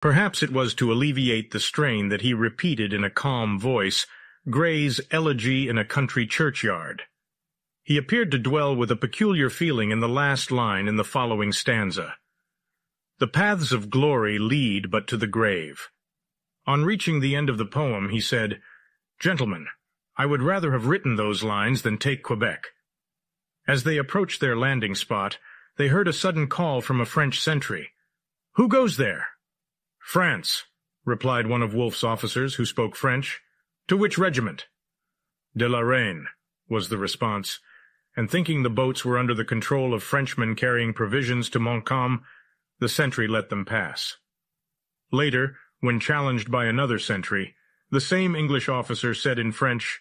Perhaps it was to alleviate the strain that he repeated in a calm voice Gray's Elegy in a Country Churchyard. He appeared to dwell with a peculiar feeling in the last line in the following stanza. The paths of glory lead but to the grave. On reaching the end of the poem, he said, Gentlemen, I would rather have written those lines than take Quebec. As they approached their landing spot, they heard a sudden call from a French sentry. Who goes there? France, replied one of Wolfe's officers who spoke French. To which regiment? De la Reine, was the response, and thinking the boats were under the control of Frenchmen carrying provisions to Montcalm, the sentry let them pass. Later, when challenged by another sentry, the same English officer said in French,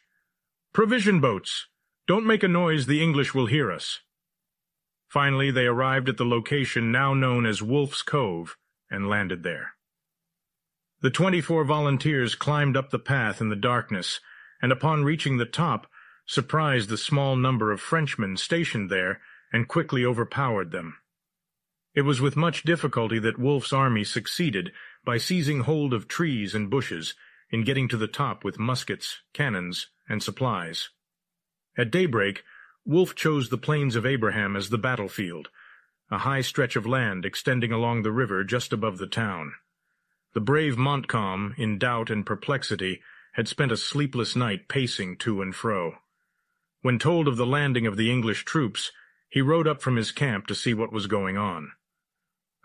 Provision boats! Don't make a noise, the English will hear us. Finally, they arrived at the location now known as Wolfe's Cove and landed there. The 24 volunteers climbed up the path in the darkness, and upon reaching the top, surprised the small number of Frenchmen stationed there and quickly overpowered them. It was with much difficulty that Wolfe's army succeeded, by seizing hold of trees and bushes, in getting to the top with muskets, cannons, and supplies. At daybreak, Wolfe chose the Plains of Abraham as the battlefield, a high stretch of land extending along the river just above the town. The brave Montcalm, in doubt and perplexity, had spent a sleepless night pacing to and fro. When told of the landing of the English troops, he rode up from his camp to see what was going on.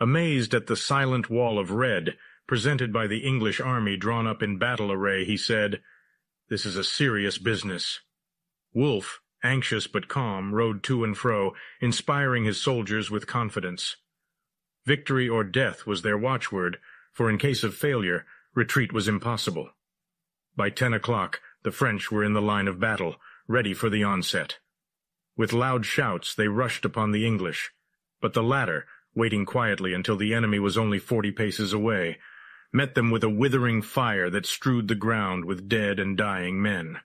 Amazed at the silent wall of red presented by the English army drawn up in battle array, he said, This is a serious business. Wolfe, anxious but calm, rode to and fro, inspiring his soldiers with confidence. Victory or death was their watchword, for in case of failure, retreat was impossible. By 10 o'clock, the French were in the line of battle, ready for the onset. With loud shouts they rushed upon the English, but the latter, waiting quietly until the enemy was only 40 paces away, met them with a withering fire that strewed the ground with dead and dying men.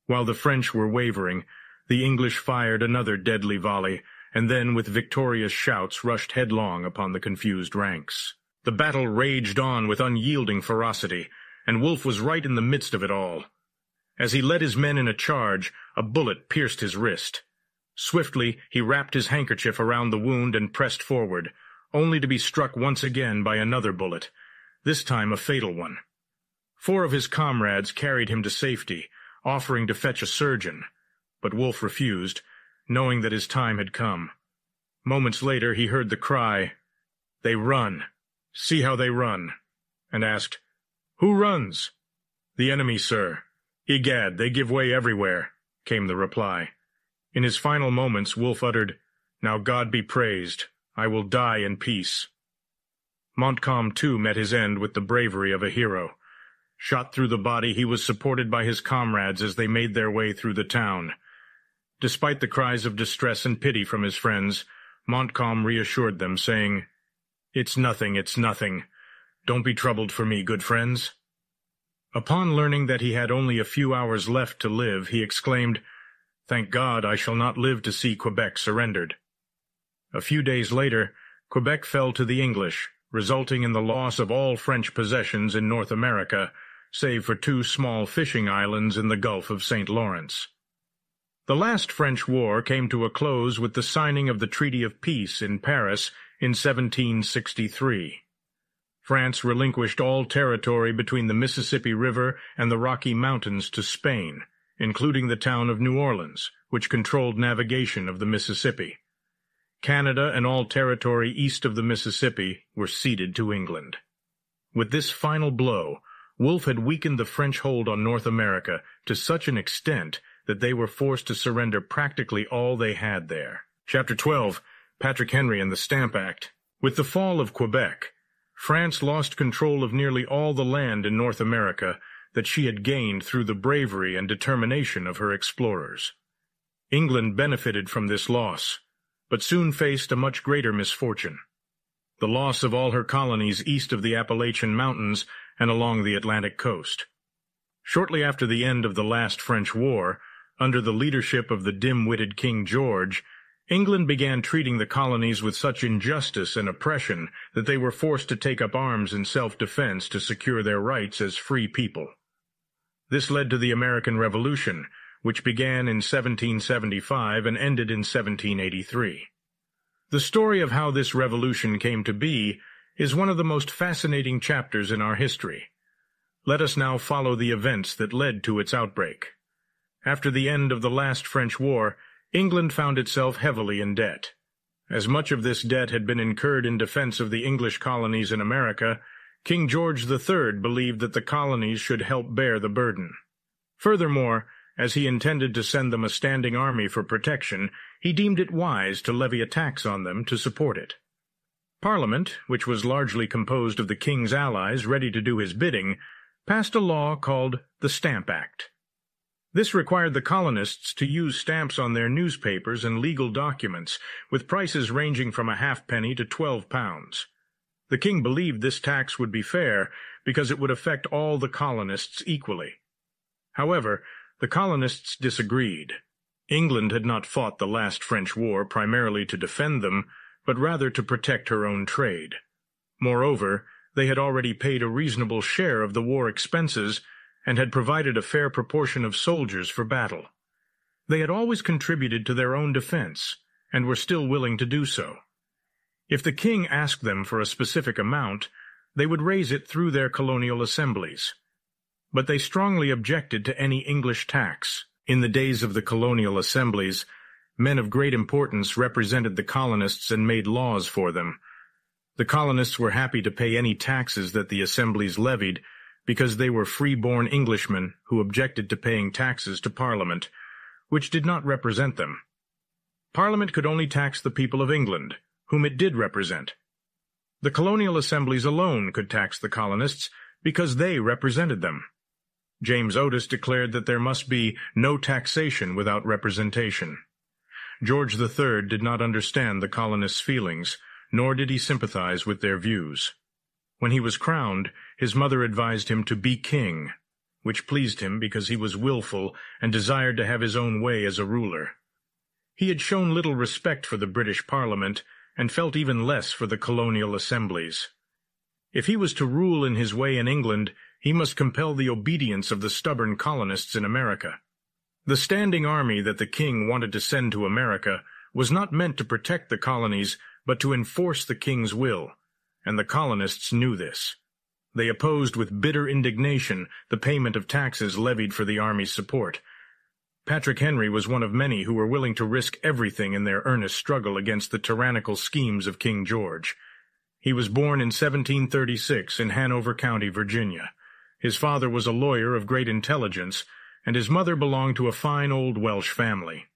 While the French were wavering, the English fired another deadly volley, and then with victorious shouts rushed headlong upon the confused ranks. The battle raged on with unyielding ferocity, and Wolfe was right in the midst of it all. As he led his men in a charge, a bullet pierced his wrist. Swiftly he wrapped his handkerchief around the wound and pressed forward, only to be struck once again by another bullet, this time a fatal one. 4 of his comrades carried him to safety, offering to fetch a surgeon, but Wolfe refused, knowing that his time had come. Moments later he heard the cry, "They run! See how they run!" and asked, "Who runs?" "The enemy, sir. Egad, they give way everywhere," came the reply. In his final moments Wolfe uttered, "Now God be praised, I will die in peace." Montcalm too met his end with the bravery of a hero. Shot through the body, he was supported by his comrades as they made their way through the town. Despite the cries of distress and pity from his friends, Montcalm reassured them, saying, "It's nothing, it's nothing. Don't be troubled for me, good friends." Upon learning that he had only a few hours left to live, he exclaimed, "Thank God, I shall not live to see Quebec surrendered." A few days later, Quebec fell to the English, resulting in the loss of all French possessions in North America, save for 2 small fishing islands in the Gulf of St. Lawrence. The last French war came to a close with the signing of the Treaty of Peace in Paris in 1763. France relinquished all territory between the Mississippi River and the Rocky Mountains to Spain, including the town of New Orleans, which controlled navigation of the Mississippi. Canada and all territory east of the Mississippi were ceded to England. With this final blow, Wolfe had weakened the French hold on North America to such an extent that they were forced to surrender practically all they had there. Chapter 12, Patrick Henry and the Stamp Act. With the fall of Quebec, France lost control of nearly all the land in North America that she had gained through the bravery and determination of her explorers. England benefited from this loss, but soon faced a much greater misfortune: the loss of all her colonies east of the Appalachian Mountains and along the Atlantic coast. Shortly after the end of the last French War, under the leadership of the dim-witted King George, England began treating the colonies with such injustice and oppression that they were forced to take up arms in self-defense to secure their rights as free people. This led to the American Revolution, which began in 1775 and ended in 1783. The story of how this revolution came to be is one of the most fascinating chapters in our history. Let us now follow the events that led to its outbreak. After the end of the last French War, England found itself heavily in debt. As much of this debt had been incurred in defense of the English colonies in America, King George III believed that the colonies should help bear the burden. Furthermore, as he intended to send them a standing army for protection, he deemed it wise to levy a tax on them to support it. Parliament, which was largely composed of the king's allies ready to do his bidding, passed a law called the Stamp Act. This required the colonists to use stamps on their newspapers and legal documents, with prices ranging from a halfpenny to 12 pounds. The king believed this tax would be fair because it would affect all the colonists equally. However, the colonists disagreed. England had not fought the last French war primarily to defend them, but rather to protect her own trade. Moreover, they had already paid a reasonable share of the war expenses and had provided a fair proportion of soldiers for battle. They had always contributed to their own defense, and were still willing to do so. If the king asked them for a specific amount, they would raise it through their colonial assemblies. But they strongly objected to any English tax. In the days of the colonial assemblies, men of great importance represented the colonists and made laws for them. The colonists were happy to pay any taxes that the assemblies levied, because they were free-born Englishmen who objected to paying taxes to Parliament, which did not represent them. Parliament could only tax the people of England, whom it did represent. The colonial assemblies alone could tax the colonists because they represented them. James Otis declared that there must be no taxation without representation. George III did not understand the colonists' feelings, nor did he sympathize with their views. When he was crowned, his mother advised him to be king, which pleased him because he was willful and desired to have his own way as a ruler. He had shown little respect for the British Parliament and felt even less for the colonial assemblies. If he was to rule in his way in England, he must compel the obedience of the stubborn colonists in America. The standing army that the king wanted to send to America was not meant to protect the colonies, but to enforce the king's will, and the colonists knew this. They opposed with bitter indignation the payment of taxes levied for the army's support. Patrick Henry was one of many who were willing to risk everything in their earnest struggle against the tyrannical schemes of King George. He was born in 1736 in Hanover County, Virginia. His father was a lawyer of great intelligence, and his mother belonged to a fine old Welsh family.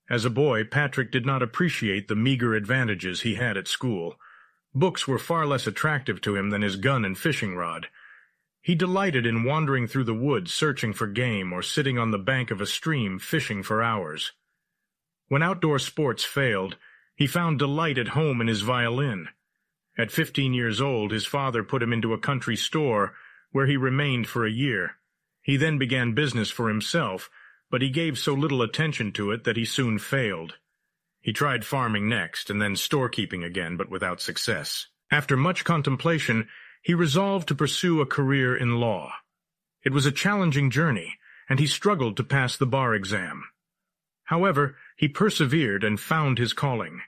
As a boy, Patrick did not appreciate the meager advantages he had at school. Books were far less attractive to him than his gun and fishing rod. He delighted in wandering through the woods searching for game or sitting on the bank of a stream fishing for hours. When outdoor sports failed, he found delight at home in his violin. At 15 years old, his father put him into a country store, where he remained for a year. He then began business for himself, but he gave so little attention to it that he soon failed. He tried farming next, and then storekeeping again, but without success. After much contemplation, he resolved to pursue a career in law. It was a challenging journey, and he struggled to pass the bar exam. However, he persevered and found his calling.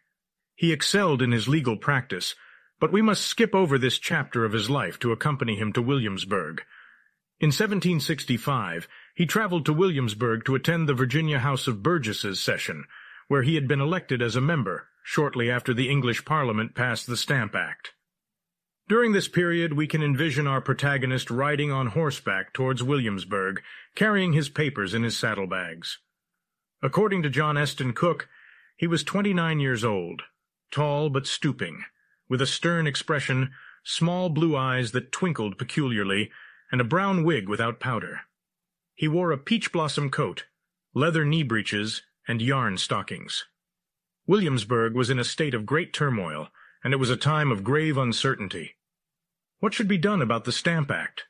He excelled in his legal practice, but we must skip over this chapter of his life to accompany him to Williamsburg. In 1765, he traveled to Williamsburg to attend the Virginia House of Burgesses session, where he had been elected as a member, shortly after the English Parliament passed the Stamp Act. During this period, we can envision our protagonist riding on horseback towards Williamsburg, carrying his papers in his saddlebags. According to John Eston Cook, he was 29 years old, tall but stooping, with a stern expression, small blue eyes that twinkled peculiarly, and a brown wig without powder. He wore a peach-blossom coat, leather knee-breeches, and yarn stockings. Williamsburg was in a state of great turmoil, and it was a time of grave uncertainty. What should be done about the Stamp Act?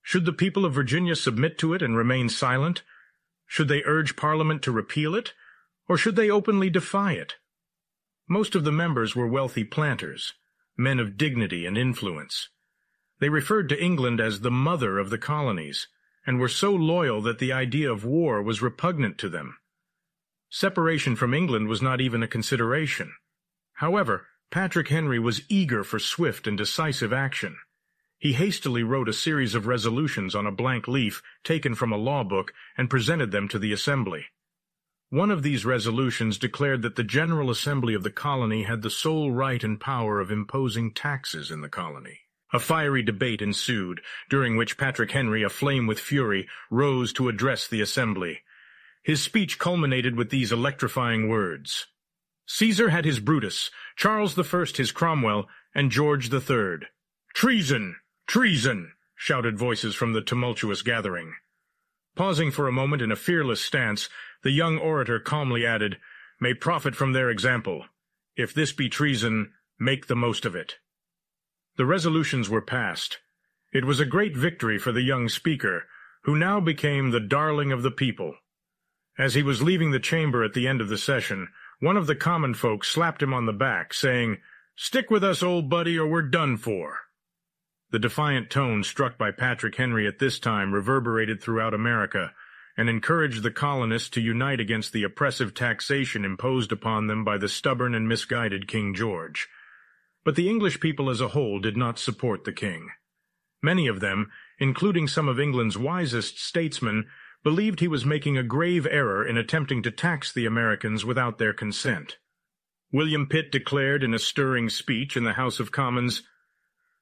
Should the people of Virginia submit to it and remain silent? Should they urge Parliament to repeal it, or should they openly defy it? Most of the members were wealthy planters, men of dignity and influence. They referred to England as the mother of the colonies, and were so loyal that the idea of war was repugnant to them. Separation from England was not even a consideration. However, Patrick Henry was eager for swift and decisive action. He hastily wrote a series of resolutions on a blank leaf taken from a law book and presented them to the Assembly. One of these resolutions declared that the General Assembly of the colony had the sole right and power of imposing taxes in the colony. A fiery debate ensued, during which Patrick Henry, aflame with fury, rose to address the Assembly. His speech culminated with these electrifying words: "Caesar had his Brutus, Charles I his Cromwell, and George III. Treason! Treason!" shouted voices from the tumultuous gathering. Pausing for a moment in a fearless stance, the young orator calmly added, "May profit from their example. If this be treason, make the most of it." The resolutions were passed. It was a great victory for the young speaker, who now became the darling of the people. As he was leaving the chamber at the end of the session, one of the common folk slapped him on the back, saying, "Stick with us, old buddy, or we're done for." The defiant tone struck by Patrick Henry at this time reverberated throughout America, and encouraged the colonists to unite against the oppressive taxation imposed upon them by the stubborn and misguided King George. But the English people as a whole did not support the king. Many of them, including some of England's wisest statesmen, believed he was making a grave error in attempting to tax the Americans without their consent. William Pitt declared in a stirring speech in the House of Commons,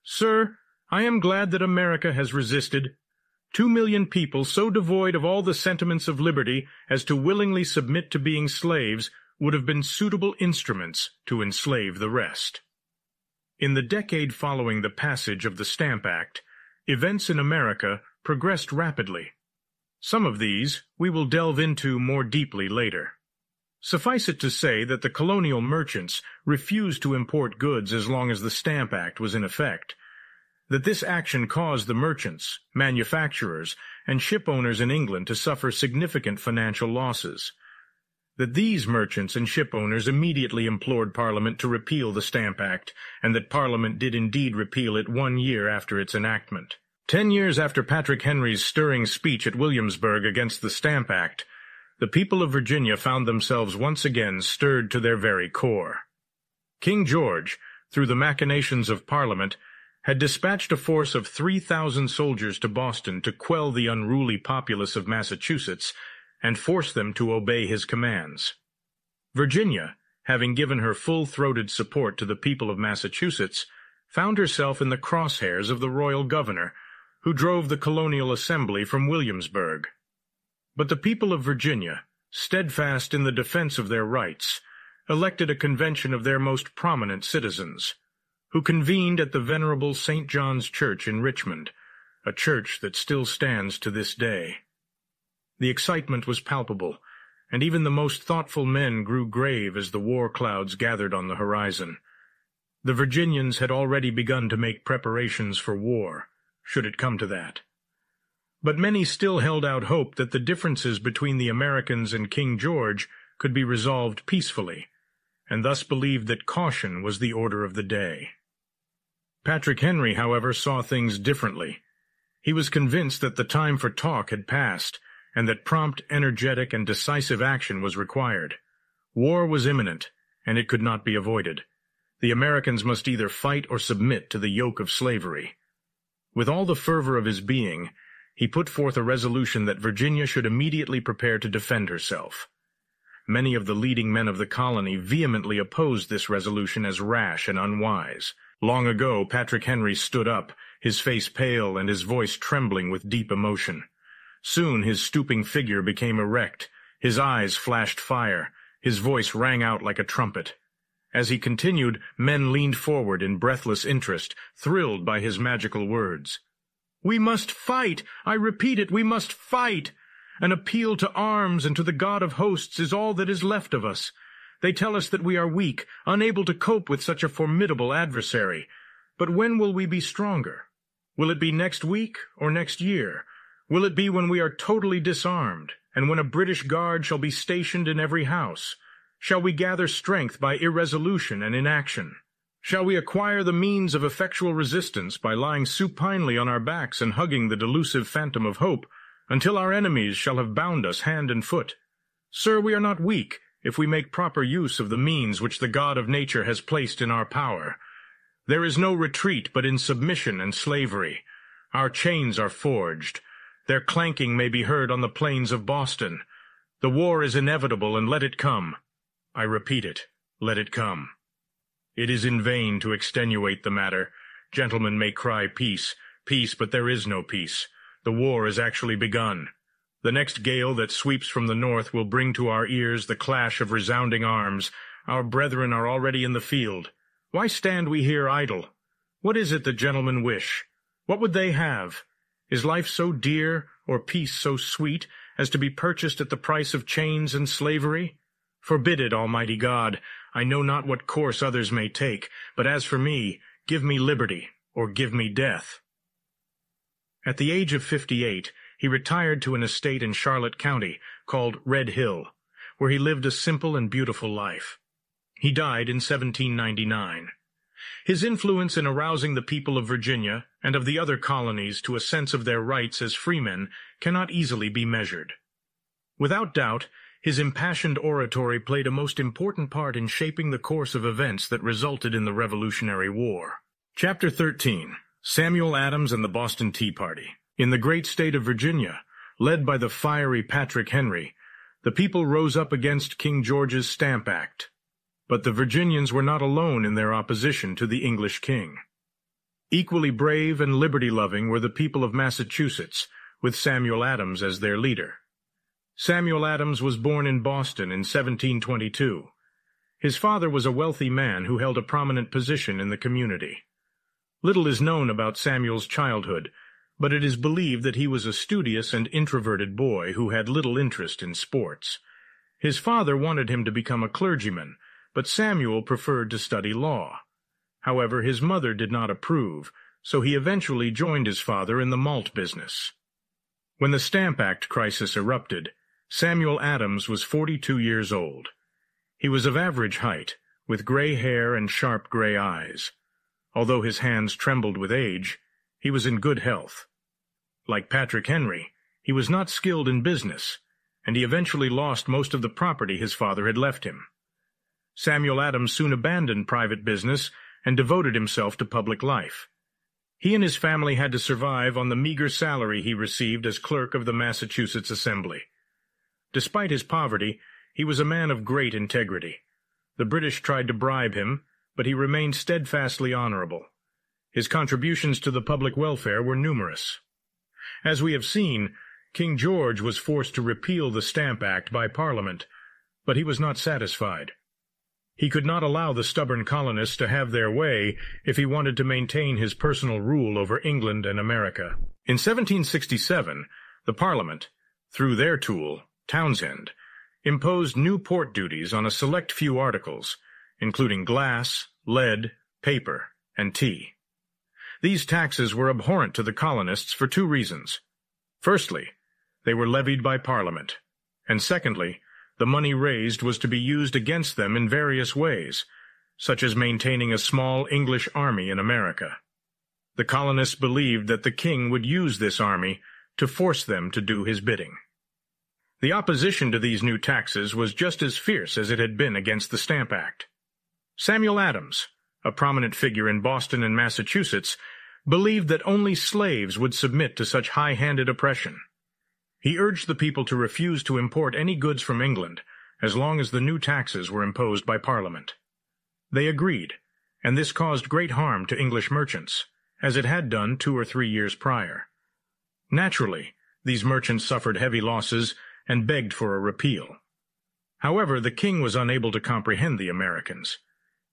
"Sir, I am glad that America has resisted. 2,000,000 people so devoid of all the sentiments of liberty as to willingly submit to being slaves would have been suitable instruments to enslave the rest." In the decade following the passage of the Stamp Act, events in America progressed rapidly. Some of these we will delve into more deeply later. Suffice it to say that the colonial merchants refused to import goods as long as the Stamp Act was in effect. That this action caused the merchants, manufacturers, and ship owners in England to suffer significant financial losses. That these merchants and ship owners immediately implored Parliament to repeal the Stamp Act, and that Parliament did indeed repeal it 1 year after its enactment. 10 years after Patrick Henry's stirring speech at Williamsburg against the Stamp Act, the people of Virginia found themselves once again stirred to their very core. King George, through the machinations of Parliament, had dispatched a force of 3,000 soldiers to Boston to quell the unruly populace of Massachusetts and force them to obey his commands. Virginia, having given her full-throated support to the people of Massachusetts, found herself in the crosshairs of the royal governor, who drove the colonial assembly from Williamsburg. But the people of Virginia, steadfast in the defense of their rights, elected a convention of their most prominent citizens, who convened at the venerable St. John's Church in Richmond, a church that still stands to this day. The excitement was palpable, and even the most thoughtful men grew grave as the war clouds gathered on the horizon. The Virginians had already begun to make preparations for war, should it come to that. But many still held out hope that the differences between the Americans and King George could be resolved peacefully, and thus believed that caution was the order of the day. Patrick Henry, however, saw things differently. He was convinced that the time for talk had passed, and that prompt, energetic, and decisive action was required. War was imminent, and it could not be avoided. The Americans must either fight or submit to the yoke of slavery. With all the fervor of his being, he put forth a resolution that Virginia should immediately prepare to defend herself. Many of the leading men of the colony vehemently opposed this resolution as rash and unwise. Long ago, Patrick Henry stood up, his face pale and his voice trembling with deep emotion. Soon his stooping figure became erect, his eyes flashed fire, his voice rang out like a trumpet. As he continued, men leaned forward in breathless interest, thrilled by his magical words. "We must fight! I repeat it, we must fight! An appeal to arms and to the God of hosts is all that is left of us. They tell us that we are weak, unable to cope with such a formidable adversary. But when will we be stronger? Will it be next week or next year? Will it be when we are totally disarmed, and when a British guard shall be stationed in every house? Shall we gather strength by irresolution and inaction? Shall we acquire the means of effectual resistance by lying supinely on our backs and hugging the delusive phantom of hope, until our enemies shall have bound us hand and foot? Sir, we are not weak, if we make proper use of the means which the God of nature has placed in our power. There is no retreat but in submission and slavery. Our chains are forged. Their clanking may be heard on the plains of Boston. The war is inevitable, and let it come. I repeat it, let it come. It is in vain to extenuate the matter. Gentlemen may cry peace, peace, but there is no peace. The war is actually begun. The next gale that sweeps from the north will bring to our ears the clash of resounding arms. Our brethren are already in the field. Why stand we here idle? What is it that gentlemen wish? What would they have? Is life so dear, or peace so sweet, as to be purchased at the price of chains and slavery? Forbid it, Almighty God. I know not what course others may take, but as for me, give me liberty, or give me death. At the age of 58, he retired to an estate in Charlotte County called Red Hill, where he lived a simple and beautiful life. He died in 1799. His influence in arousing the people of Virginia and of the other colonies to a sense of their rights as freemen cannot easily be measured. Without doubt, his impassioned oratory played a most important part in shaping the course of events that resulted in the Revolutionary War. Chapter 13. Samuel Adams and the Boston Tea Party. In the great state of Virginia, led by the fiery Patrick Henry, the people rose up against King George's Stamp Act. But the Virginians were not alone in their opposition to the English king. Equally brave and liberty-loving were the people of Massachusetts, with Samuel Adams as their leader. Samuel Adams was born in Boston in 1722. His father was a wealthy man who held a prominent position in the community. Little is known about Samuel's childhood, but it is believed that he was a studious and introverted boy who had little interest in sports. His father wanted him to become a clergyman, but Samuel preferred to study law. However, his mother did not approve, so he eventually joined his father in the malt business. When the Stamp Act crisis erupted, Samuel Adams was 42 years old. He was of average height, with gray hair and sharp gray eyes. Although his hands trembled with age, he was in good health. Like Patrick Henry, he was not skilled in business, and he eventually lost most of the property his father had left him. Samuel Adams soon abandoned private business and devoted himself to public life. He and his family had to survive on the meager salary he received as clerk of the Massachusetts Assembly. Despite his poverty, he was a man of great integrity. The British tried to bribe him, but he remained steadfastly honorable. His contributions to the public welfare were numerous. As we have seen, King George was forced to repeal the Stamp Act by Parliament, but he was not satisfied. He could not allow the stubborn colonists to have their way if he wanted to maintain his personal rule over England and America. In 1767, the Parliament, through their tool, Townshend, imposed new port duties on a select few articles, including glass, lead, paper, and tea. These taxes were abhorrent to the colonists for two reasons. Firstly, they were levied by Parliament, and secondly, the money raised was to be used against them in various ways, such as maintaining a small English army in America. The colonists believed that the king would use this army to force them to do his bidding. The opposition to these new taxes was just as fierce as it had been against the Stamp Act. Samuel Adams, a prominent figure in Boston and Massachusetts, believed that only slaves would submit to such high-handed oppression. He urged the people to refuse to import any goods from England, as long as the new taxes were imposed by Parliament. They agreed, and this caused great harm to English merchants, as it had done 2 or 3 years prior. Naturally, these merchants suffered heavy losses and begged for a repeal. However, the king was unable to comprehend the Americans.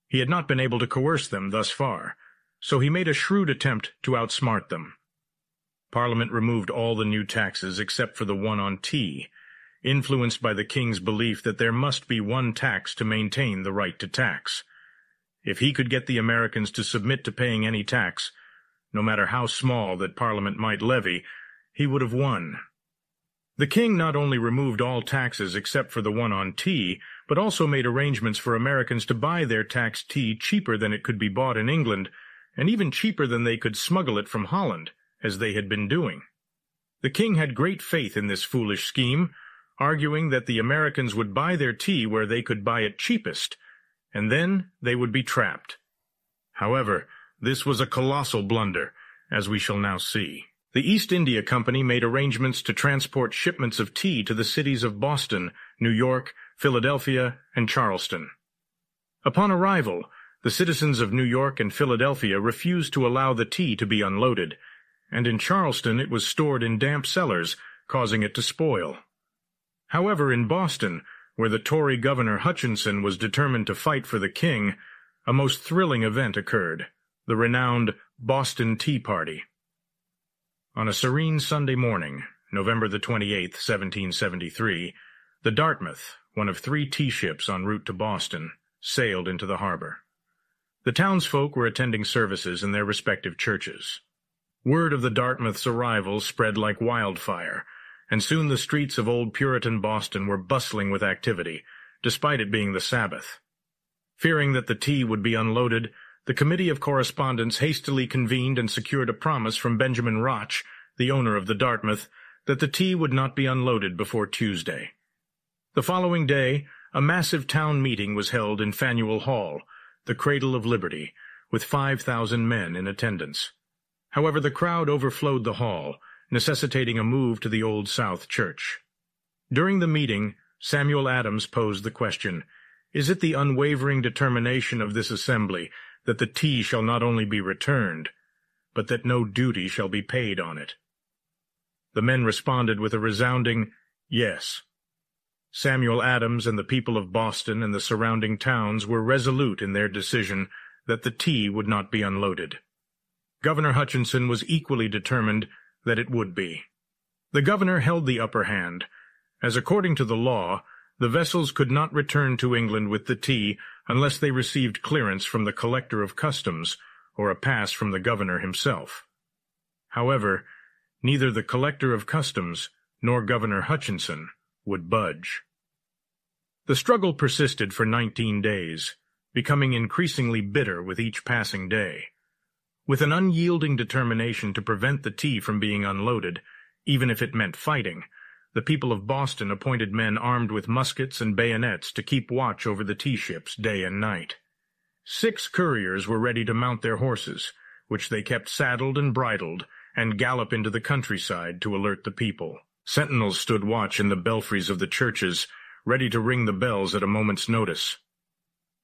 He had not been able to coerce them thus far, so he made a shrewd attempt to outsmart them. Parliament removed all the new taxes except for the one on tea, influenced by the king's belief that there must be one tax to maintain the right to tax. If he could get the Americans to submit to paying any tax, no matter how small that Parliament might levy, he would have won. The king not only removed all taxes except for the one on tea, but also made arrangements for Americans to buy their taxed tea cheaper than it could be bought in England, and even cheaper than they could smuggle it from Holland, as they had been doing. The king had great faith in this foolish scheme, arguing that the Americans would buy their tea where they could buy it cheapest, and then they would be trapped. However, this was a colossal blunder, as we shall now see. The East India Company made arrangements to transport shipments of tea to the cities of Boston, New York, Philadelphia, and Charleston. Upon arrival, the citizens of New York and Philadelphia refused to allow the tea to be unloaded, and in Charleston it was stored in damp cellars, causing it to spoil. However, in Boston, where the Tory Governor Hutchinson was determined to fight for the king, a most thrilling event occurred, the renowned Boston Tea Party. On a serene Sunday morning, November the 28th, 1773, the Dartmouth, one of 3 tea ships en route to Boston, sailed into the harbor. The townsfolk were attending services in their respective churches. Word of the Dartmouth's arrival spread like wildfire, and soon the streets of old Puritan Boston were bustling with activity, despite it being the Sabbath. Fearing that the tea would be unloaded, the Committee of Correspondence hastily convened and secured a promise from Benjamin Roch, the owner of the Dartmouth, that the tea would not be unloaded before Tuesday. The following day, a massive town meeting was held in Faneuil Hall, the cradle of liberty, with 5,000 men in attendance. However, the crowd overflowed the hall, necessitating a move to the Old South Church. During the meeting, Samuel Adams posed the question, "Is it the unwavering determination of this assembly that the tea shall not only be returned, but that no duty shall be paid on it?" The men responded with a resounding yes. Samuel Adams and the people of Boston and the surrounding towns were resolute in their decision that the tea would not be unloaded. Governor Hutchinson was equally determined that it would be. The governor held the upper hand, as according to the law, the vessels could not return to England with the tea unless they received clearance from the Collector of Customs or a pass from the governor himself. However, neither the Collector of Customs nor Governor Hutchinson would budge. The struggle persisted for 19 days, becoming increasingly bitter with each passing day. With an unyielding determination to prevent the tea from being unloaded, even if it meant fighting, the people of Boston appointed men armed with muskets and bayonets to keep watch over the tea ships day and night. 6 couriers were ready to mount their horses, which they kept saddled and bridled, and gallop into the countryside to alert the people. Sentinels stood watch in the belfries of the churches, ready to ring the bells at a moment's notice.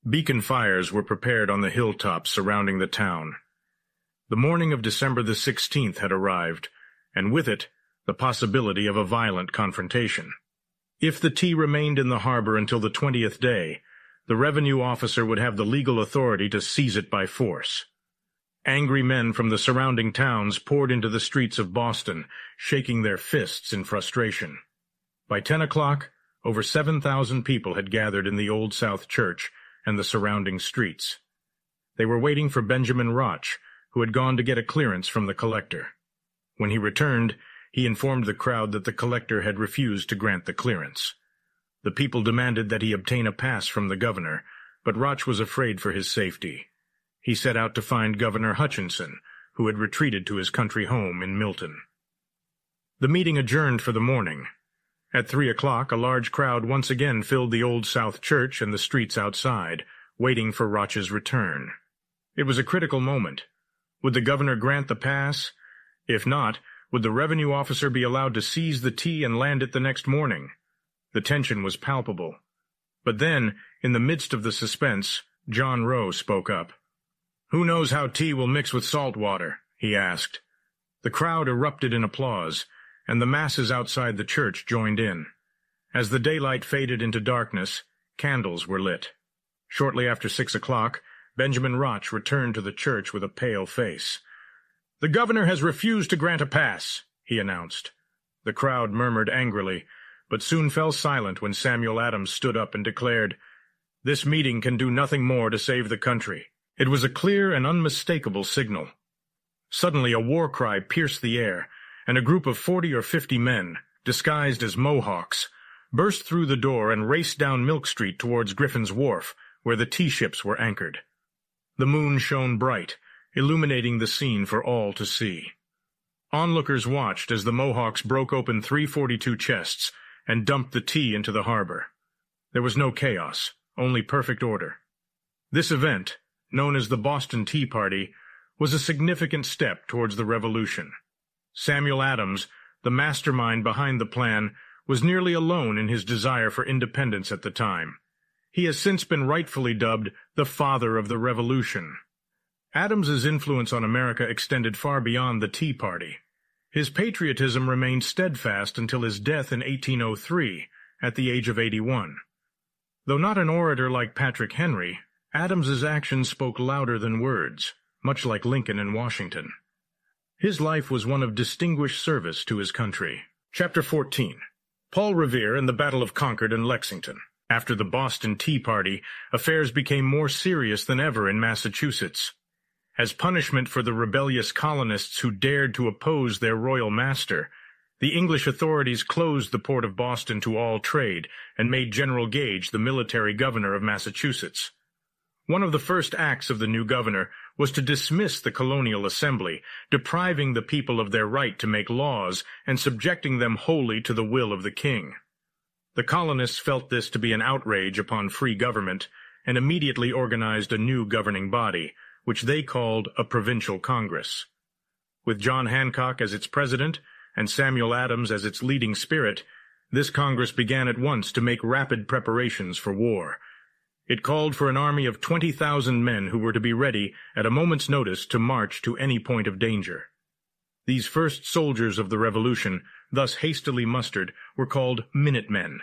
Beacon fires were prepared on the hilltops surrounding the town. The morning of December the 16th had arrived, and with it the possibility of a violent confrontation. If the tea remained in the harbor until the 20th day, the revenue officer would have the legal authority to seize it by force. Angry men from the surrounding towns poured into the streets of Boston, shaking their fists in frustration. By 10 o'clock, over 7,000 people had gathered in the Old South Church and the surrounding streets. They were waiting for Benjamin Roch, who had gone to get a clearance from the collector. When he returned, he informed the crowd that the collector had refused to grant the clearance. The people demanded that he obtain a pass from the governor, but Roch was afraid for his safety. He set out to find Governor Hutchinson, who had retreated to his country home in Milton. The meeting adjourned for the morning. At 3 o'clock, a large crowd once again filled the Old South Church and the streets outside, waiting for Roch's return. It was a critical moment. Would the governor grant the pass? If not, would the revenue officer be allowed to seize the tea and land it the next morning? The tension was palpable. But then, in the midst of the suspense, John Rowe spoke up. "Who knows how tea will mix with salt water?" he asked. The crowd erupted in applause, and the masses outside the church joined in. As the daylight faded into darkness, candles were lit. Shortly after 6 o'clock, Benjamin Roch returned to the church with a pale face. "The governor has refused to grant a pass," he announced. The crowd murmured angrily, but soon fell silent when Samuel Adams stood up and declared, "This meeting can do nothing more to save the country." It was a clear and unmistakable signal. Suddenly a war cry pierced the air, and a group of 40 or 50 men, disguised as Mohawks, burst through the door and raced down Milk Street towards Griffin's Wharf, where the tea ships were anchored. The moon shone bright, illuminating the scene for all to see. Onlookers watched as the Mohawks broke open 342 chests and dumped the tea into the harbor. There was no chaos, only perfect order. This event, known as the Boston Tea Party, was a significant step towards the Revolution. Samuel Adams, the mastermind behind the plan, was nearly alone in his desire for independence at the time. He has since been rightfully dubbed the father of the Revolution. Adams's influence on America extended far beyond the Tea Party. His patriotism remained steadfast until his death in 1803, at the age of 81. Though not an orator like Patrick Henry, Adams's actions spoke louder than words, much like Lincoln and Washington. His life was one of distinguished service to his country. Chapter 14. Paul Revere and the Battle of Concord and Lexington. After the Boston Tea Party, affairs became more serious than ever in Massachusetts. As punishment for the rebellious colonists who dared to oppose their royal master, the English authorities closed the port of Boston to all trade and made General Gage the military governor of Massachusetts. One of the first acts of the new governor was to dismiss the colonial assembly, depriving the people of their right to make laws and subjecting them wholly to the will of the king. The colonists felt this to be an outrage upon free government and immediately organized a new governing body, which they called a provincial congress. With John Hancock as its president and Samuel Adams as its leading spirit, this congress began at once to make rapid preparations for war. It called for an army of 20,000 men who were to be ready at a moment's notice to march to any point of danger. These first soldiers of the Revolution, thus hastily mustered, were called Minutemen.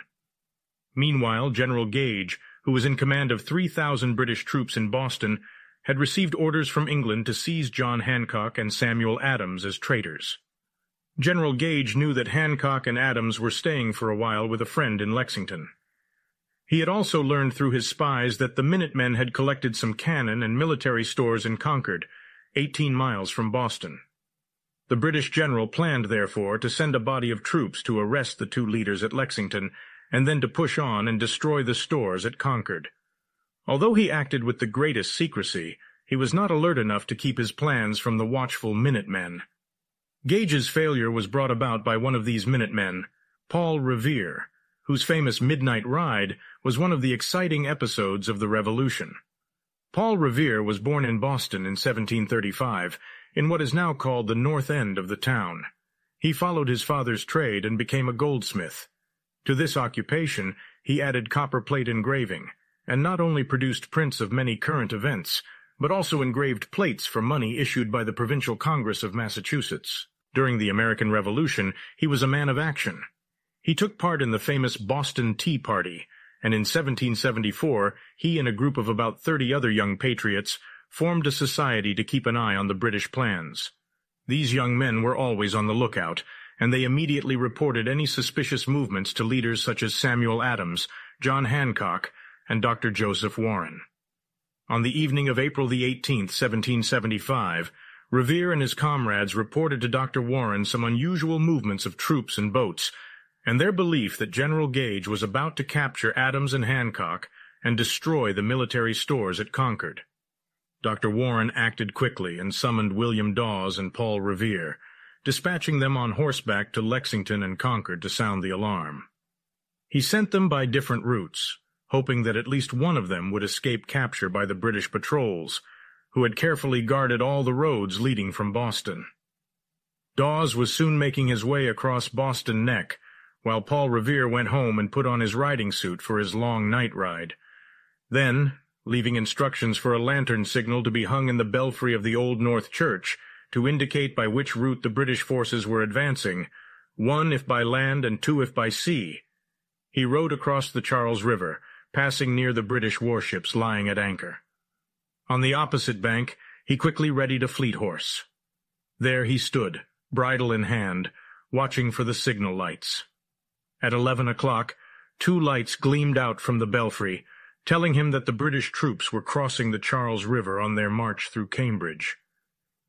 Meanwhile, General Gage, who was in command of 3,000 British troops in Boston, had received orders from England to seize John Hancock and Samuel Adams as traitors. General Gage knew that Hancock and Adams were staying for a while with a friend in Lexington. He had also learned through his spies that the Minutemen had collected some cannon and military stores in Concord, 18 miles from Boston. The British general planned, therefore, to send a body of troops to arrest the two leaders at Lexington, and then to push on and destroy the stores at Concord. Although he acted with the greatest secrecy, he was not alert enough to keep his plans from the watchful Minutemen. Gage's failure was brought about by one of these Minutemen, Paul Revere, whose famous Midnight Ride was one of the exciting episodes of the Revolution. Paul Revere was born in Boston in 1735, in what is now called the north end of the town. He followed his father's trade and became a goldsmith. To this occupation he added copperplate engraving, and not only produced prints of many current events, but also engraved plates for money issued by the Provincial Congress of Massachusetts. During the American Revolution, he was a man of action. He took part in the famous Boston Tea Party, and in 1774 he and a group of about 30 other young patriots formed a society to keep an eye on the British plans. These young men were always on the lookout, and they immediately reported any suspicious movements to leaders such as Samuel Adams, John Hancock, and Dr. Joseph Warren. On the evening of April the 18th, 1775, Revere and his comrades reported to Dr. Warren some unusual movements of troops and boats, and their belief that General Gage was about to capture Adams and Hancock and destroy the military stores at Concord. Dr. Warren acted quickly and summoned William Dawes and Paul Revere, dispatching them on horseback to Lexington and Concord to sound the alarm. He sent them by different routes, hoping that at least one of them would escape capture by the British patrols, who had carefully guarded all the roads leading from Boston. Dawes was soon making his way across Boston Neck, while Paul Revere went home and put on his riding suit for his long night ride. Then, leaving instructions for a lantern signal to be hung in the belfry of the Old North Church to indicate by which route the British forces were advancing, 1 if by land and 2 if by sea, he rode across the Charles River, passing near the British warships lying at anchor. On the opposite bank, he quickly readied a fleet horse. There he stood, bridle in hand, watching for the signal lights. At 11 o'clock, 2 lights gleamed out from the belfry, telling him that the British troops were crossing the Charles River on their march through Cambridge.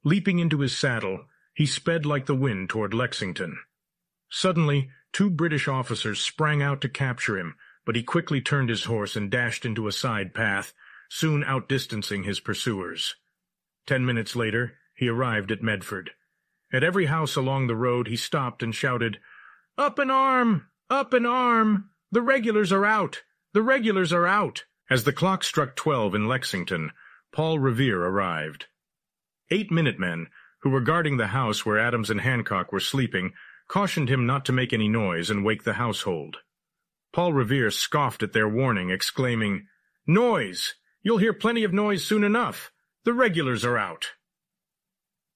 Leaping into his saddle, he sped like the wind toward Lexington. Suddenly, 2 British officers sprang out to capture him, but he quickly turned his horse and dashed into a side path, soon outdistancing his pursuers. 10 minutes later, he arrived at Medford. At every house along the road he stopped and shouted, "Up an arm! Up an arm! The regulars are out! The regulars are out!" As the clock struck 12 in Lexington, Paul Revere arrived. 8 Minutemen, who were guarding the house where Adams and Hancock were sleeping, cautioned him not to make any noise and wake the household. Paul Revere scoffed at their warning, exclaiming, "Noise! You'll hear plenty of noise soon enough. The regulars are out."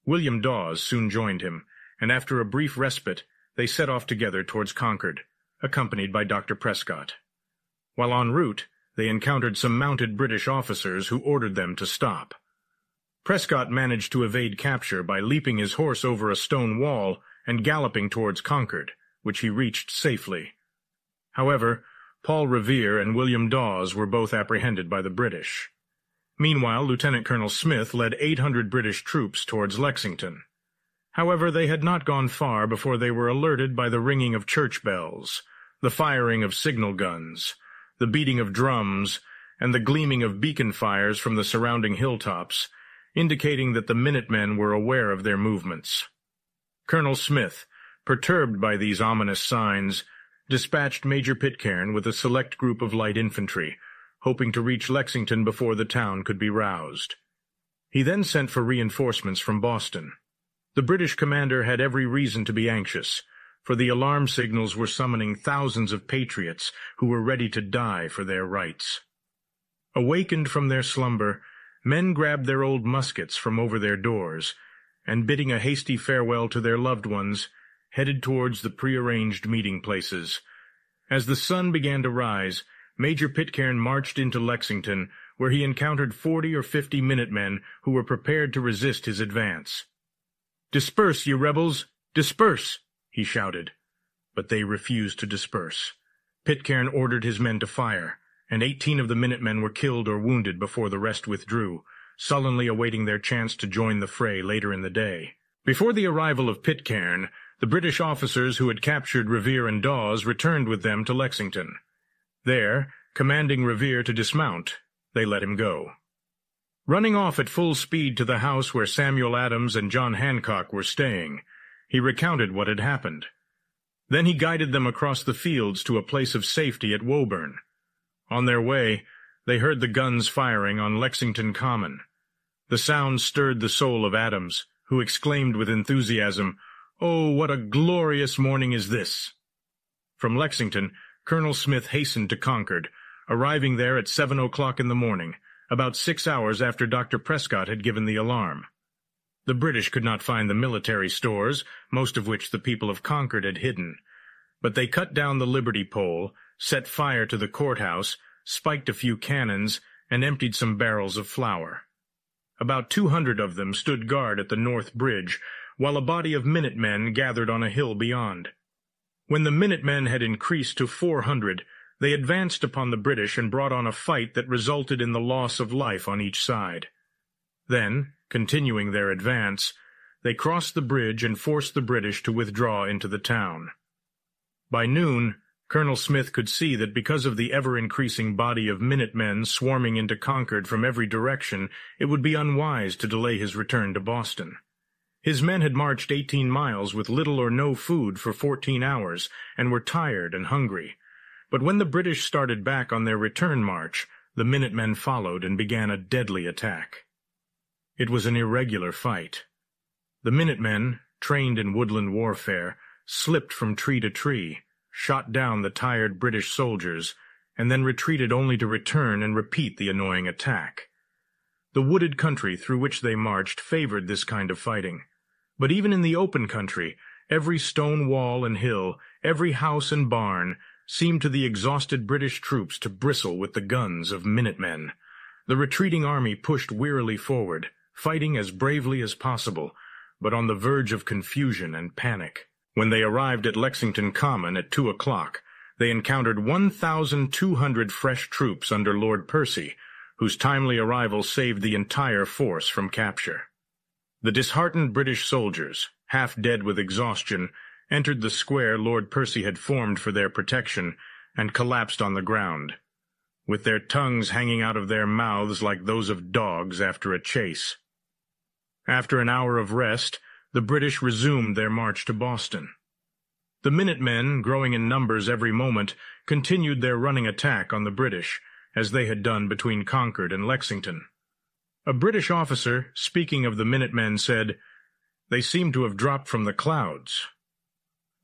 William Dawes soon joined him, and after a brief respite, they set off together towards Concord, accompanied by Dr. Prescott. While en route, they encountered some mounted British officers who ordered them to stop. Prescott managed to evade capture by leaping his horse over a stone wall and galloping towards Concord, which he reached safely. However, Paul Revere and William Dawes were both apprehended by the British. Meanwhile, Lieutenant Colonel Smith led 800 British troops towards Lexington. However, they had not gone far before they were alerted by the ringing of church bells, the firing of signal guns, the beating of drums, and the gleaming of beacon fires from the surrounding hilltops, indicating that the Minutemen were aware of their movements. Colonel Smith, perturbed by these ominous signs, dispatched Major Pitcairn with a select group of light infantry, hoping to reach Lexington before the town could be roused. He then sent for reinforcements from Boston. The British commander had every reason to be anxious, for the alarm signals were summoning thousands of patriots who were ready to die for their rights. Awakened from their slumber, men grabbed their old muskets from over their doors, and bidding a hasty farewell to their loved ones, headed towards the prearranged meeting places. As the sun began to rise, Major Pitcairn marched into Lexington, where he encountered 40 or 50 Minutemen who were prepared to resist his advance. "Disperse, you rebels! Disperse!" he shouted. But they refused to disperse. Pitcairn ordered his men to fire, and 18 of the Minutemen were killed or wounded before the rest withdrew, sullenly awaiting their chance to join the fray later in the day. Before the arrival of Pitcairn, the British officers who had captured Revere and Dawes returned with them to Lexington. There, commanding Revere to dismount, they let him go. Running off at full speed to the house where Samuel Adams and John Hancock were staying, he recounted what had happened. Then he guided them across the fields to a place of safety at Woburn. On their way, they heard the guns firing on Lexington Common. The sound stirred the soul of Adams, who exclaimed with enthusiasm, "Oh, what a glorious morning is this!" From Lexington, Colonel Smith hastened to Concord, arriving there at 7 o'clock in the morning, about 6 hours after Dr. Prescott had given the alarm. The British could not find the military stores, most of which the people of Concord had hidden, but they cut down the Liberty Pole, set fire to the courthouse, spiked a few cannons, and emptied some barrels of flour. About 200 of them stood guard at the North Bridge, while a body of Minutemen gathered on a hill beyond. When the Minutemen had increased to 400, they advanced upon the British and brought on a fight that resulted in the loss of life on each side. Then, continuing their advance, they crossed the bridge and forced the British to withdraw into the town. By noon, Colonel Smith could see that because of the ever-increasing body of Minutemen swarming into Concord from every direction, it would be unwise to delay his return to Boston. His men had marched 18 miles with little or no food for 14 hours, and were tired and hungry. But when the British started back on their return march, the Minutemen followed and began a deadly attack. It was an irregular fight. The Minutemen, trained in woodland warfare, slipped from tree to tree, shot down the tired British soldiers, and then retreated only to return and repeat the annoying attack. The wooded country through which they marched favored this kind of fighting. But even in the open country, every stone wall and hill, every house and barn, seemed to the exhausted British troops to bristle with the guns of Minutemen. The retreating army pushed wearily forward, fighting as bravely as possible, but on the verge of confusion and panic. When they arrived at Lexington Common at 2 o'clock, they encountered 1,200 fresh troops under Lord Percy, whose timely arrival saved the entire force from capture. The disheartened British soldiers, half dead with exhaustion, entered the square Lord Percy had formed for their protection, and collapsed on the ground, with their tongues hanging out of their mouths like those of dogs after a chase. After an hour of rest, the British resumed their march to Boston. The Minutemen, growing in numbers every moment, continued their running attack on the British, as they had done between Concord and Lexington. A British officer, speaking of the Minutemen, said, "They seem to have dropped from the clouds."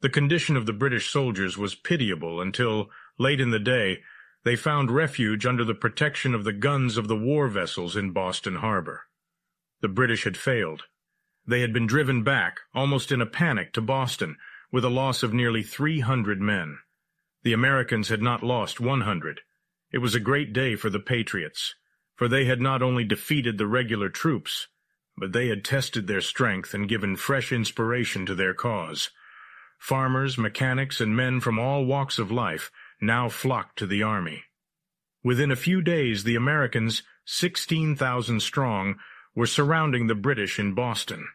The condition of the British soldiers was pitiable until, late in the day, they found refuge under the protection of the guns of the war vessels in Boston harbor. The British had failed. They had been driven back, almost in a panic, to Boston, with a loss of nearly 300 men. The Americans had not lost 100. It was a great day for the Patriots, for they had not only defeated the regular troops, but they had tested their strength and given fresh inspiration to their cause. Farmers, mechanics, and men from all walks of life now flocked to the army. Within a few days, the Americans, 16,000 strong, were surrounding the British in Boston.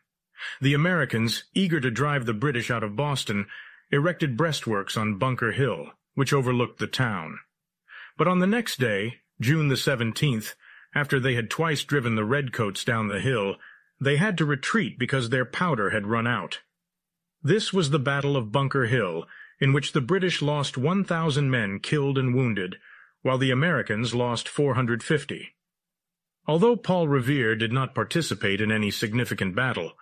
The Americans, eager to drive the British out of Boston, erected breastworks on Bunker Hill, which overlooked the town. But on the next day, June the 17th, after they had twice driven the redcoats down the hill, they had to retreat because their powder had run out. This was the Battle of Bunker Hill, in which the British lost 1,000 men killed and wounded, while the Americans lost 450. Although Paul Revere did not participate in any significant battle,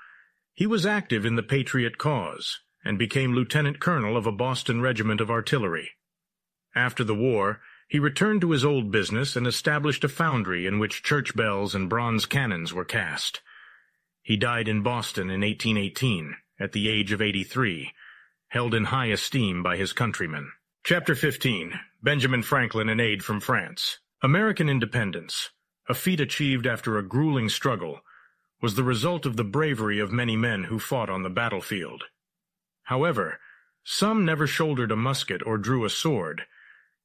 he was active in the Patriot cause, and became lieutenant colonel of a Boston regiment of artillery. After the war, he returned to his old business and established a foundry in which church bells and bronze cannons were cast. He died in Boston in 1818, at the age of 83, held in high esteem by his countrymen. Chapter 15. Benjamin Franklin and Aid from France. American independence, a feat achieved after a grueling struggle, was the result of the bravery of many men who fought on the battlefield. However, some never shouldered a musket or drew a sword,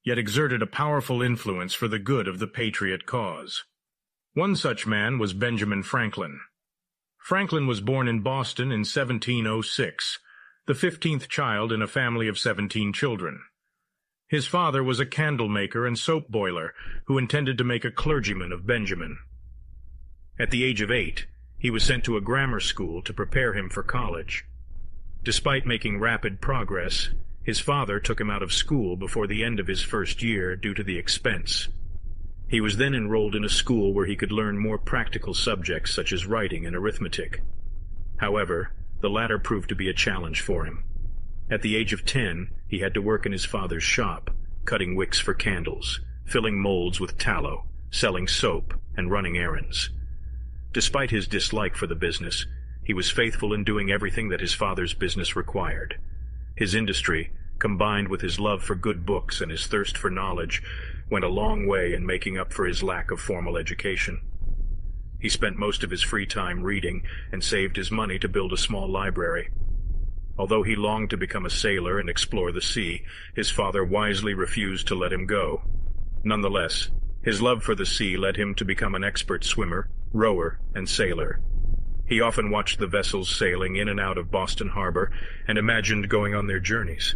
yet exerted a powerful influence for the good of the patriot cause. One such man was Benjamin Franklin. Franklin was born in Boston in 1706, the 15th child in a family of 17 children. His father was a candle maker and soap boiler who intended to make a clergyman of Benjamin. At the age of 8, he was sent to a grammar school to prepare him for college. Despite making rapid progress, his father took him out of school before the end of his first year due to the expense. He was then enrolled in a school where he could learn more practical subjects such as writing and arithmetic. However, the latter proved to be a challenge for him. At the age of 10, he had to work in his father's shop, cutting wicks for candles, filling molds with tallow, selling soap, and running errands. Despite his dislike for the business, he was faithful in doing everything that his father's business required. His industry, combined with his love for good books and his thirst for knowledge, went a long way in making up for his lack of formal education. He spent most of his free time reading and saved his money to build a small library. Although he longed to become a sailor and explore the sea, his father wisely refused to let him go. Nonetheless, his love for the sea led him to become an expert swimmer, rower, and sailor. He often watched the vessels sailing in and out of Boston Harbor and imagined going on their journeys.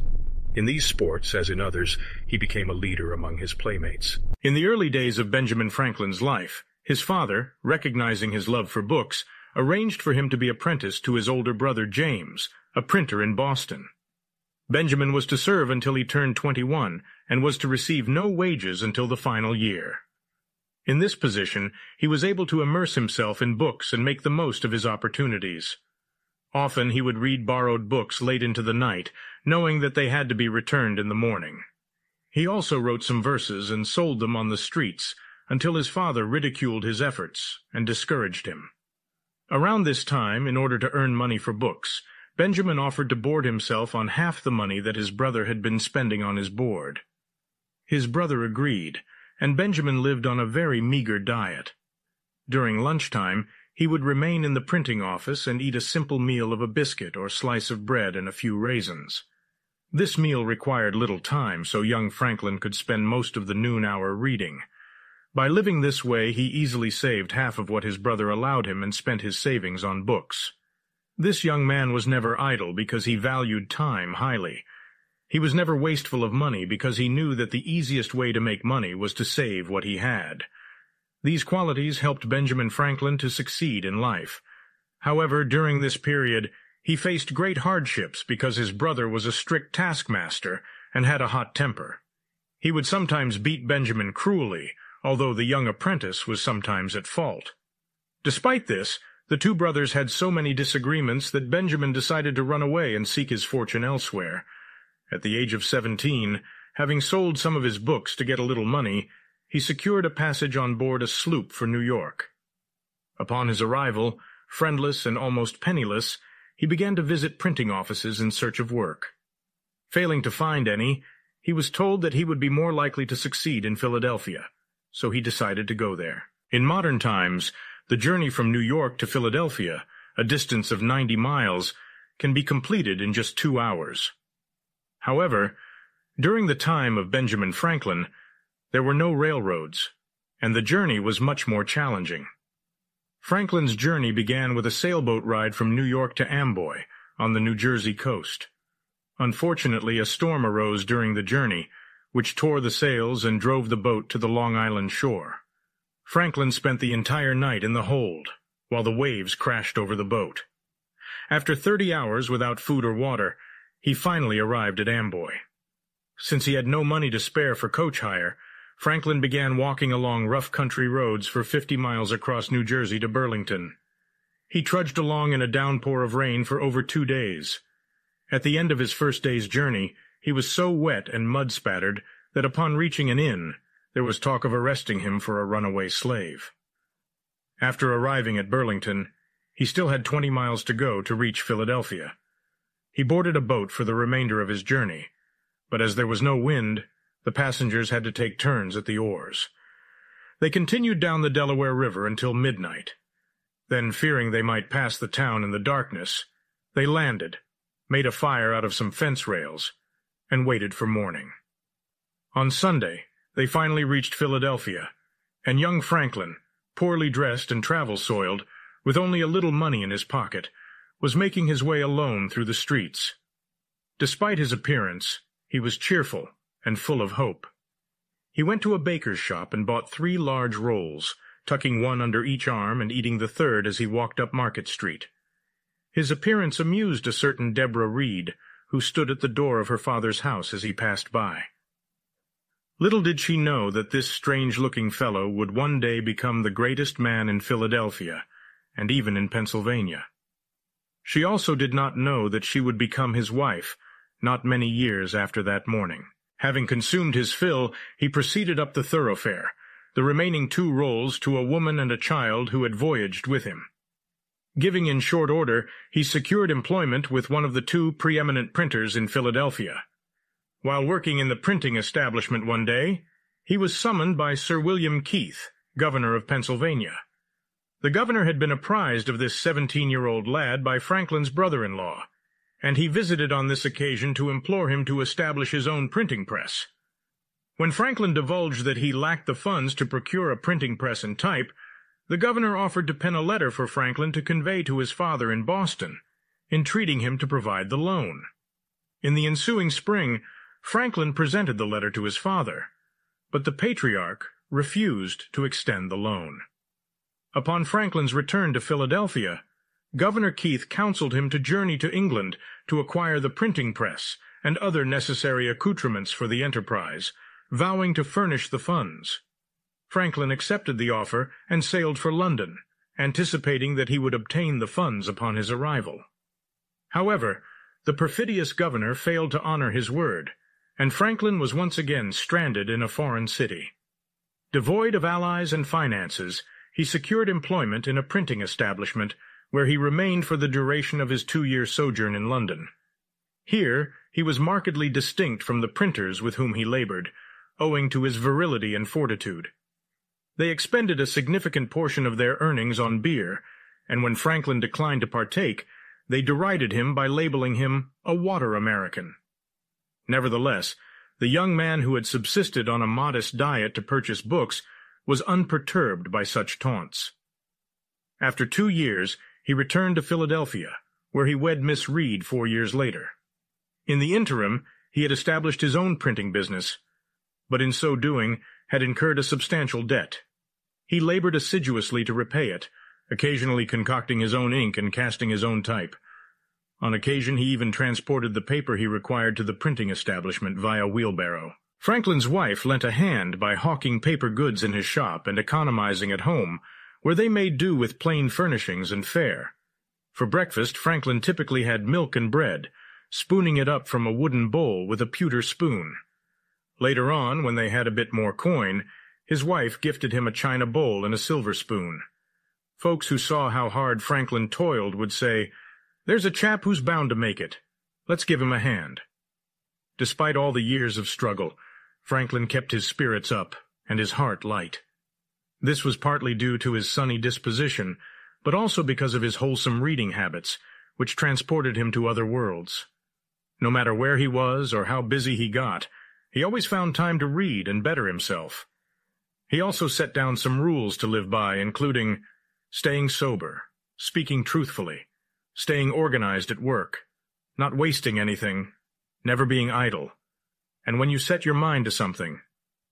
In these sports, as in others, he became a leader among his playmates. In the early days of Benjamin Franklin's life, his father, recognizing his love for books, arranged for him to be apprenticed to his older brother James, a printer in Boston. Benjamin was to serve until he turned 21 and was to receive no wages until the final year. In this position, he was able to immerse himself in books and make the most of his opportunities. Often he would read borrowed books late into the night, knowing that they had to be returned in the morning. He also wrote some verses and sold them on the streets, until his father ridiculed his efforts and discouraged him. Around this time, in order to earn money for books, Benjamin offered to board himself on half the money that his brother had been spending on his board. His brother agreed, and Benjamin lived on a very meager diet. During lunchtime, he would remain in the printing office and eat a simple meal of a biscuit or slice of bread and a few raisins. This meal required little time, so young Franklin could spend most of the noon hour reading. By living this way, he easily saved half of what his brother allowed him and spent his savings on books. This young man was never idle because he valued time highly. He was never wasteful of money because he knew that the easiest way to make money was to save what he had. These qualities helped Benjamin Franklin to succeed in life. However, during this period, he faced great hardships because his brother was a strict taskmaster and had a hot temper. He would sometimes beat Benjamin cruelly, although the young apprentice was sometimes at fault. Despite this, the two brothers had so many disagreements that Benjamin decided to run away and seek his fortune elsewhere. At the age of 17, having sold some of his books to get a little money, he secured a passage on board a sloop for New York. Upon his arrival, friendless and almost penniless, he began to visit printing offices in search of work. Failing to find any, he was told that he would be more likely to succeed in Philadelphia, so he decided to go there. In modern times, the journey from New York to Philadelphia, a distance of 90 miles, can be completed in just 2 hours. However, during the time of Benjamin Franklin, there were no railroads, and the journey was much more challenging. Franklin's journey began with a sailboat ride from New York to Amboy, on the New Jersey coast. Unfortunately, a storm arose during the journey, which tore the sails and drove the boat to the Long Island shore. Franklin spent the entire night in the hold, while the waves crashed over the boat. After 30 hours without food or water, he finally arrived at Amboy. Since he had no money to spare for coach hire, Franklin began walking along rough country roads for 50 miles across New Jersey to Burlington. He trudged along in a downpour of rain for over 2 days. At the end of his first day's journey, he was so wet and mud-spattered that upon reaching an inn, there was talk of arresting him for a runaway slave. After arriving at Burlington, he still had 20 miles to go to reach Philadelphia. He boarded a boat for the remainder of his journey, but as there was no wind, the passengers had to take turns at the oars. They continued down the Delaware River until midnight. Then, fearing they might pass the town in the darkness, they landed, made a fire out of some fence rails, and waited for morning. On Sunday, they finally reached Philadelphia, and young Franklin, poorly dressed and travel-soiled, with only a little money in his pocket, was making his way alone through the streets. Despite his appearance, he was cheerful and full of hope. He went to a baker's shop and bought 3 large rolls, tucking one under each arm and eating the third as he walked up Market Street. His appearance amused a certain Deborah Reed, who stood at the door of her father's house as he passed by. Little did she know that this strange-looking fellow would one day become the greatest man in Philadelphia, and even in Pennsylvania. She also did not know that she would become his wife, not many years after that morning. Having consumed his fill, he proceeded up the thoroughfare, the remaining 2 rolls to a woman and a child who had voyaged with him. Giving in short order, he secured employment with one of the 2 preeminent printers in Philadelphia. While working in the printing establishment one day, he was summoned by Sir William Keith, governor of Pennsylvania. The governor had been apprised of this 17-year-old lad by Franklin's brother-in-law, and he visited on this occasion to implore him to establish his own printing press. When Franklin divulged that he lacked the funds to procure a printing press and type, the governor offered to pen a letter for Franklin to convey to his father in Boston, entreating him to provide the loan. In the ensuing spring, Franklin presented the letter to his father, but the patriarch refused to extend the loan. Upon Franklin's return to Philadelphia, Governor Keith counseled him to journey to England to acquire the printing press and other necessary accoutrements for the enterprise, vowing to furnish the funds. Franklin accepted the offer and sailed for London, anticipating that he would obtain the funds upon his arrival. However, the perfidious governor failed to honor his word, and Franklin was once again stranded in a foreign city. Devoid of allies and finances, he secured employment in a printing establishment, where he remained for the duration of his 2-year sojourn in London. Here he was markedly distinct from the printers with whom he labored, owing to his virility and fortitude. They expended a significant portion of their earnings on beer, and when Franklin declined to partake, they derided him by labeling him a water American. Nevertheless, the young man who had subsisted on a modest diet to purchase books was unperturbed by such taunts. After 2 years, he returned to Philadelphia, where he wed Miss Reed 4 years later. In the interim, he had established his own printing business, but in so doing had incurred a substantial debt. He labored assiduously to repay it, occasionally concocting his own ink and casting his own type. On occasion he even transported the paper he required to the printing establishment via wheelbarrow. Franklin's wife lent a hand by hawking paper goods in his shop and economizing at home, where they made do with plain furnishings and fare. For breakfast, Franklin typically had milk and bread, spooning it up from a wooden bowl with a pewter spoon. Later on, when they had a bit more coin, his wife gifted him a china bowl and a silver spoon. Folks who saw how hard Franklin toiled would say, "There's a chap who's bound to make it. Let's give him a hand." Despite all the years of struggle, Franklin kept his spirits up and his heart light. This was partly due to his sunny disposition, but also because of his wholesome reading habits, which transported him to other worlds. No matter where he was or how busy he got, he always found time to read and better himself. He also set down some rules to live by, including staying sober, speaking truthfully, staying organized at work, not wasting anything, never being idle, and when you set your mind to something,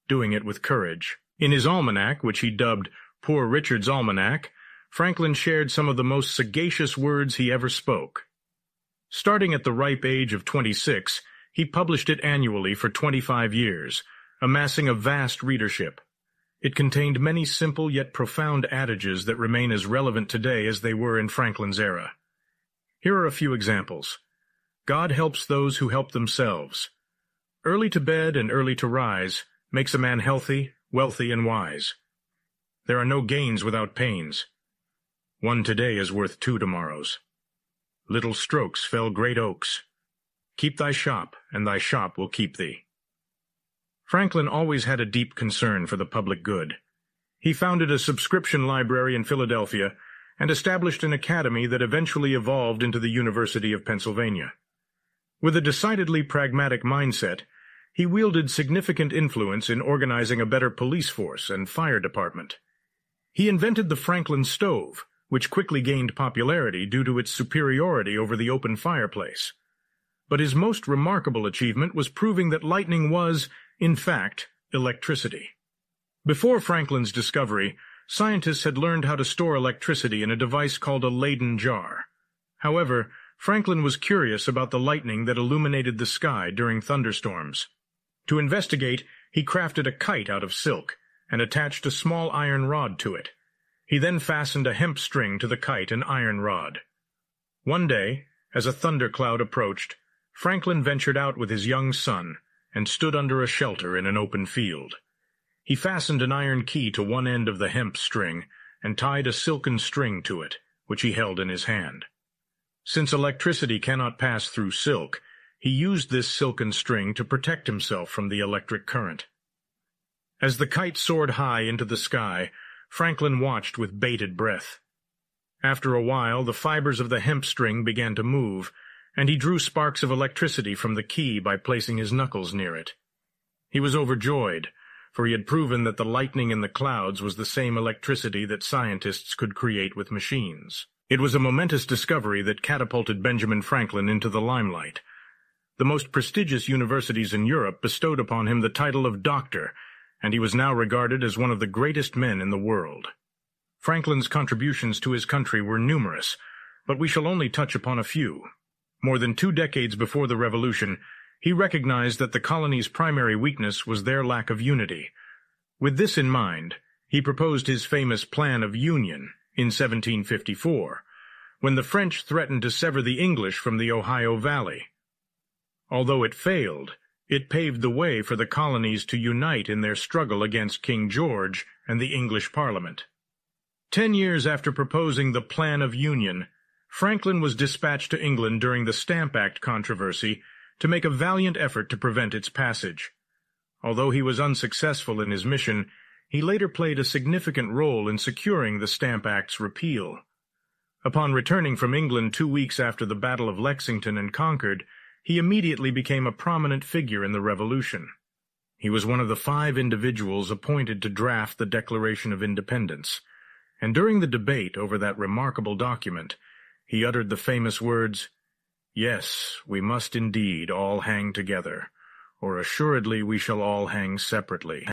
doing it with courage. In his almanac, which he dubbed Poor Richard's Almanac, Franklin shared some of the most sagacious words he ever spoke. Starting at the ripe age of 26, he published it annually for 25 years, amassing a vast readership. It contained many simple yet profound adages that remain as relevant today as they were in Franklin's era. Here are a few examples. God helps those who help themselves. Early to bed and early to rise makes a man healthy, wealthy, and wise. There are no gains without pains. One today is worth 2 tomorrows. Little strokes fell great oaks. Keep thy shop, and thy shop will keep thee. Franklin always had a deep concern for the public good. He founded a subscription library in Philadelphia and established an academy that eventually evolved into the University of Pennsylvania. With a decidedly pragmatic mindset, he wielded significant influence in organizing a better police force and fire department. He invented the Franklin stove, which quickly gained popularity due to its superiority over the open fireplace. But his most remarkable achievement was proving that lightning was, in fact, electricity. Before Franklin's discovery, scientists had learned how to store electricity in a device called a Leyden jar. However, Franklin was curious about the lightning that illuminated the sky during thunderstorms. To investigate, he crafted a kite out of silk and attached a small iron rod to it. He then fastened a hemp string to the kite and iron rod. One day, as a thundercloud approached, Franklin ventured out with his young son and stood under a shelter in an open field. He fastened an iron key to one end of the hemp string and tied a silken string to it, which he held in his hand. Since electricity cannot pass through silk, he used this silken string to protect himself from the electric current. As the kite soared high into the sky, Franklin watched with bated breath. After a while, the fibers of the hemp string began to move, and he drew sparks of electricity from the key by placing his knuckles near it. He was overjoyed, for he had proven that the lightning in the clouds was the same electricity that scientists could create with machines. It was a momentous discovery that catapulted Benjamin Franklin into the limelight. The most prestigious universities in Europe bestowed upon him the title of doctor, and he was now regarded as one of the greatest men in the world. Franklin's contributions to his country were numerous, but we shall only touch upon a few. More than 2 decades before the Revolution, he recognized that the colony's primary weakness was their lack of unity. With this in mind, he proposed his famous Plan of Union in 1754, when the French threatened to sever the English from the Ohio Valley. Although it failed, it paved the way for the colonies to unite in their struggle against King George and the English Parliament. 10 years after proposing the Plan of Union, Franklin was dispatched to England during the Stamp Act controversy to make a valiant effort to prevent its passage. Although he was unsuccessful in his mission, he later played a significant role in securing the Stamp Act's repeal. Upon returning from England 2 weeks after the Battle of Lexington and Concord, he immediately became a prominent figure in the Revolution. He was one of the 5 individuals appointed to draft the Declaration of Independence, and during the debate over that remarkable document, he uttered the famous words, "Yes, we must indeed all hang together, or assuredly we shall all hang separately."